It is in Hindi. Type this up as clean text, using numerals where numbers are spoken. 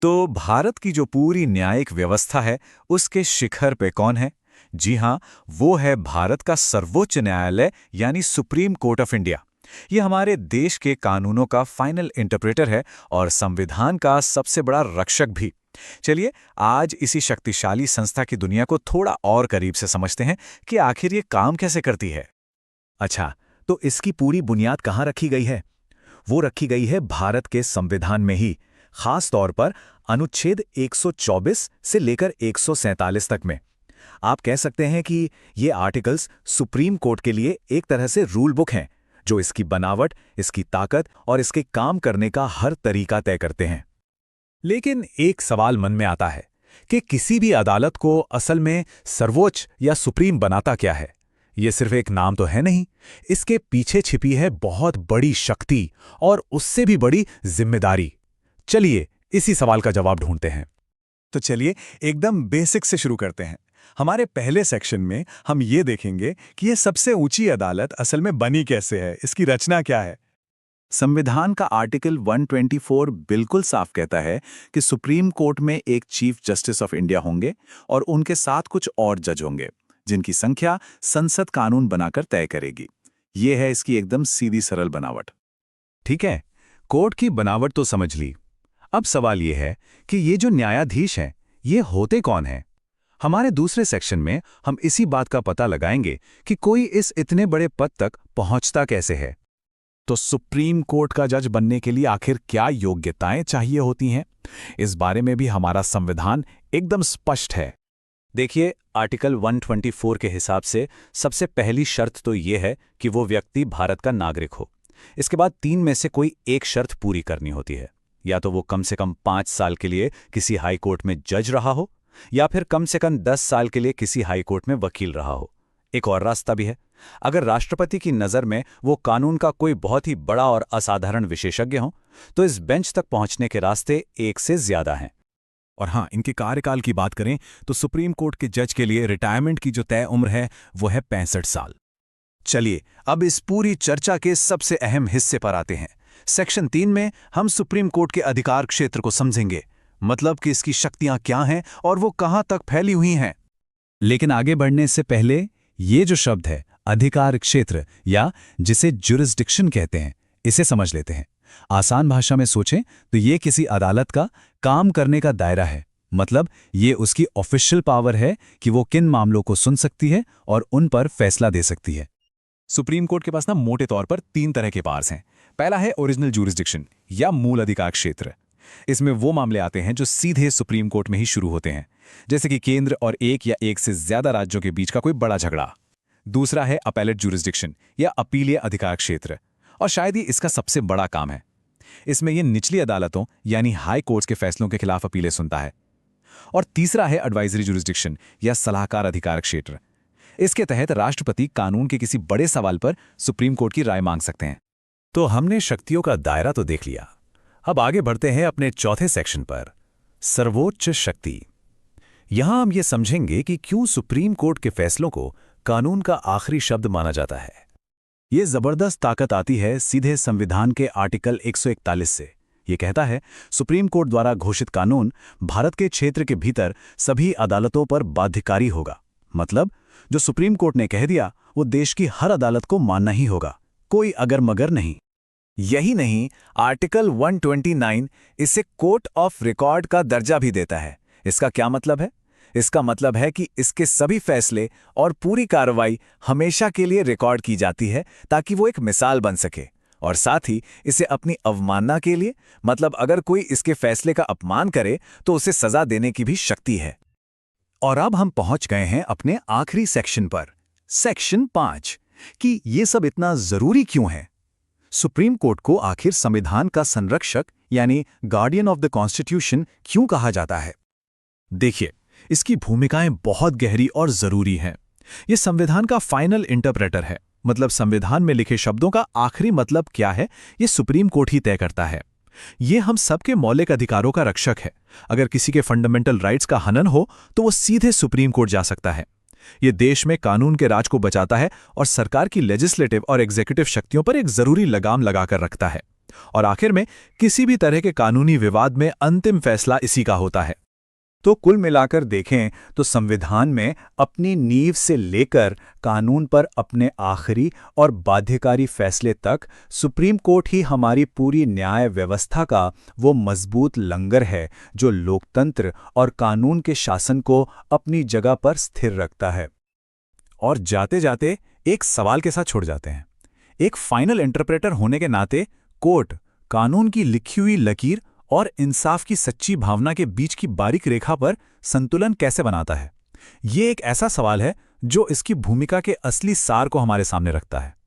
तो भारत की जो पूरी न्यायिक व्यवस्था है, उसके शिखर पे कौन है? जी हां, वो है भारत का सर्वोच्च न्यायालय यानी सुप्रीम कोर्ट ऑफ इंडिया। ये हमारे देश के कानूनों का फाइनल इंटरप्रेटर है और संविधान का सबसे बड़ा रक्षक भी। चलिए, आज इसी शक्तिशाली संस्था की दुनिया को थोड़ा और करीब से समझते हैं कि आखिर ये काम कैसे करती है। अच्छा, तो इसकी पूरी बुनियाद कहाँ रखी गई है? वो रखी गई है भारत के संविधान में ही, खास तौर पर अनुच्छेद 124 से लेकर 147 तक में। आप कह सकते हैं कि ये आर्टिकल्स सुप्रीम कोर्ट के लिए एक तरह से रूल बुक हैं, जो इसकी बनावट, इसकी ताकत और इसके काम करने का हर तरीका तय करते हैं। लेकिन एक सवाल मन में आता है कि किसी भी अदालत को असल में सर्वोच्च या सुप्रीम बनाता क्या है? ये सिर्फ एक नाम तो है नहीं, इसके पीछे छिपी है बहुत बड़ी शक्ति और उससे भी बड़ी जिम्मेदारी। चलिए इसी सवाल का जवाब ढूंढते हैं। तो चलिए एकदम बेसिक से शुरू करते हैं। हमारे पहले सेक्शन में हम ये देखेंगे कि ये सबसे ऊंची अदालत असल में बनी कैसे है, इसकी रचना क्या है। संविधान का आर्टिकल 124 बिल्कुल साफ कहता है कि सुप्रीम कोर्ट में एक चीफ जस्टिस ऑफ इंडिया होंगे और उनके साथ कुछ और जज होंगे, जिनकी संख्या संसद कानून बनाकर तय करेगी। ये है इसकी एकदम सीधी सरल बनावट। ठीक है, कोर्ट की बनावट तो समझ ली। अब सवाल ये है कि ये जो न्यायाधीश हैं, ये होते कौन हैं? हमारे दूसरे सेक्शन में हम इसी बात का पता लगाएंगे कि कोई इस इतने बड़े पद तक पहुंचता कैसे है। तो सुप्रीम कोर्ट का जज बनने के लिए आखिर क्या योग्यताएं चाहिए होती हैं, इस बारे में भी हमारा संविधान एकदम स्पष्ट है। देखिए, आर्टिकल 124 के हिसाब से सबसे पहली शर्त तो ये है कि वो व्यक्ति भारत का नागरिक हो। इसके बाद 3 में से कोई एक शर्त पूरी करनी होती है। या तो वो कम से कम 5 साल के लिए किसी हाई कोर्ट में जज रहा हो, या फिर कम से कम 10 साल के लिए किसी हाई कोर्ट में वकील रहा हो। एक और रास्ता भी है, अगर राष्ट्रपति की नज़र में वो कानून का कोई बहुत ही बड़ा और असाधारण विशेषज्ञ हो, तो इस बेंच तक पहुंचने के रास्ते एक से ज्यादा हैं। और हाँ, इनके कार्यकाल की बात करें तो सुप्रीम कोर्ट के जज के लिए रिटायरमेंट की जो तय उम्र है वो है 65 साल। चलिए अब इस पूरी चर्चा के सबसे अहम हिस्से पर आते हैं। सेक्शन 3 में हम सुप्रीम कोर्ट के अधिकार क्षेत्र को समझेंगे, मतलब कि इसकी शक्तियां क्या हैं और वो कहां तक फैली हुई हैं। लेकिन आगे बढ़ने से पहले ये जो शब्द है अधिकार क्षेत्र, या जिसे जुरिस्डिक्शन कहते हैं, इसे समझ लेते हैं। आसान भाषा में सोचें तो ये किसी अदालत का काम करने का दायरा है। मतलब ये उसकी ऑफिशियल पावर है कि वो किन मामलों को सुन सकती है और उन पर फैसला दे सकती है। सुप्रीम कोर्ट के पास ना मोटे तौर पर 3 तरह के पार्स हैं। पहला है ओरिजिनल जुरिस्डिक्शन या मूल अधिकार क्षेत्र। इसमें वो मामले आते हैं जो सीधे सुप्रीम कोर्ट में ही शुरू होते हैं, जैसे कि केंद्र और एक या एक से ज्यादा राज्यों के बीच का कोई बड़ा झगड़ा। दूसरा है अपेलेट जुरिस्डिक्शन या अपीलीय अधिकार क्षेत्र, और शायद ये इसका सबसे बड़ा काम है। इसमें ये निचली अदालतों यानी हाई कोर्ट्स के फैसलों के खिलाफ अपीलें सुनता है। और तीसरा है एडवाइजरी जुरिस्डिक्शन या सलाहकार अधिकार क्षेत्र। इसके तहत राष्ट्रपति कानून के किसी बड़े सवाल पर सुप्रीम कोर्ट की राय मांग सकते हैं। तो हमने शक्तियों का दायरा तो देख लिया। अब आगे बढ़ते हैं अपने चौथे सेक्शन पर, सर्वोच्च शक्ति। यहां हम ये समझेंगे कि क्यों सुप्रीम कोर्ट के फैसलों को कानून का आखिरी शब्द माना जाता है। ये जबरदस्त ताकत आती है सीधे संविधान के आर्टिकल 141 से। ये कहता है सुप्रीम कोर्ट द्वारा घोषित कानून भारत के क्षेत्र के भीतर सभी अदालतों पर बाध्यकारी होगा। मतलब जो सुप्रीम कोर्ट ने कह दिया वो देश की हर अदालत को मानना ही होगा, कोई अगर मगर नहीं। यही नहीं, आर्टिकल 129 इसे कोर्ट ऑफ रिकॉर्ड का दर्जा भी देता है। इसका क्या मतलब है? इसका मतलब है कि इसके सभी फैसले और पूरी कार्रवाई हमेशा के लिए रिकॉर्ड की जाती है, ताकि वो एक मिसाल बन सके। और साथ ही इसे अपनी अवमानना के लिए, मतलब अगर कोई इसके फैसले का अपमान करे तो उसे सजा देने की भी शक्ति है। और अब हम पहुंच गए हैं अपने आखिरी सेक्शन पर, सेक्शन 5, कि ये सब इतना जरूरी क्यों है। सुप्रीम कोर्ट को आखिर संविधान का संरक्षक यानी गार्डियन ऑफ द कॉन्स्टिट्यूशन क्यों कहा जाता है? देखिए, इसकी भूमिकाएं बहुत गहरी और जरूरी हैं। ये संविधान का फाइनल इंटरप्रेटर है, मतलब संविधान में लिखे शब्दों का आखिरी मतलब क्या है, ये सुप्रीम कोर्ट ही तय करता है। ये हम सबके मौलिक अधिकारों का रक्षक है। अगर किसी के फंडामेंटल राइट्स का हनन हो तो वो सीधे सुप्रीम कोर्ट जा सकता है। ये देश में कानून के राज को बचाता है और सरकार की लेजिस्लेटिव और एग्जीक्यूटिव शक्तियों पर एक जरूरी लगाम लगाकर रखता है। और आखिर में किसी भी तरह के कानूनी विवाद में अंतिम फैसला इसी का होता है। तो कुल मिलाकर देखें तो संविधान में अपनी नींव से लेकर कानून पर अपने आखिरी और बाध्यकारी फैसले तक सुप्रीम कोर्ट ही हमारी पूरी न्याय व्यवस्था का वो मजबूत लंगर है जो लोकतंत्र और कानून के शासन को अपनी जगह पर स्थिर रखता है। और जाते जाते एक सवाल के साथ छोड़ जाते हैं। एक फाइनल इंटरप्रेटर होने के नाते कोर्ट कानून की लिखी हुई लकीर और इंसाफ की सच्ची भावना के बीच की बारीक रेखा पर संतुलन कैसे बनाता है? ये एक ऐसा सवाल है जो इसकी भूमिका के असली सार को हमारे सामने रखता है।